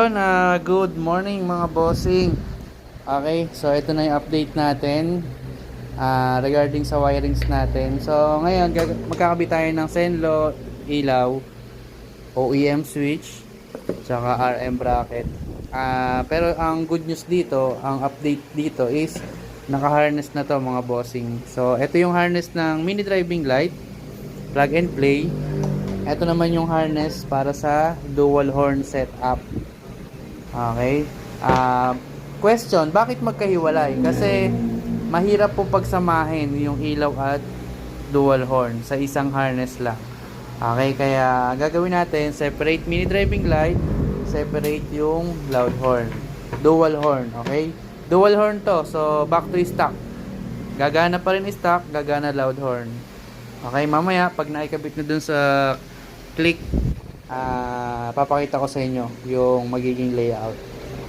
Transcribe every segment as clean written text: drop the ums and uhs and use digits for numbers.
Good morning mga bossing. Okay, so ito na yung update natin regarding sa wirings natin. So ngayon magkakabit tayo ng Senlo ilaw, OEM switch, tsaka RM bracket. Pero ang good news dito, ang update dito is naka-harness na to mga bossing. So ito yung harness ng mini driving light, plug and play. Ito naman yung harness para sa dual horn setup. Okay. Question, bakit magkahiwalay? Kasi mahirap po pagsamahin yung ilaw at dual horn sa isang harness lang. Okay, kaya gagawin natin separate mini driving light, separate yung loud horn. Dual horn, okay? Dual horn to, so back to stock. Gagana pa rin stock, gagana loud horn. Okay, mamaya pag naikabit na dun sa click, papakita ko sa inyo yung magiging layout.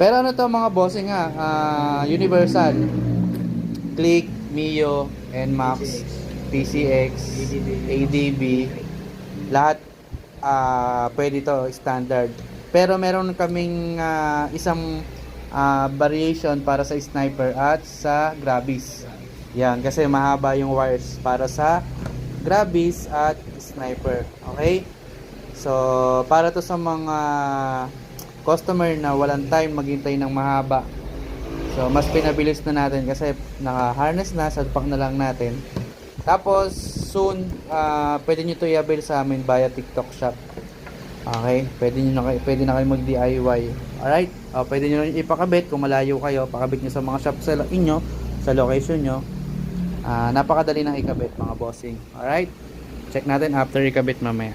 Pero ano to mga bossing universal. Click, Mio, NMAX, PCX, ADB, lahat pwede to standard. Pero meron kaming isang variation para sa sniper at sa Grabis. Yan, kasi mahaba yung wires para sa Grabis at sniper. Okay? So, para to sa mga customer na walang time maghintay ng mahaba. So, mas pinabilis na natin kasi naka-harness na, salpak na lang natin. Tapos, soon, pwede nyo to i-avail sa amin via TikTok shop. Okay? Pwede na kayo mag-DIY. Alright? Pwede nyo ipakabit kung malayo kayo. Pakabit nyo sa mga shop sa inyo, sa location nyo. Napakadali ng ikabit mga bossing. Alright? Check natin after ikabit mamaya.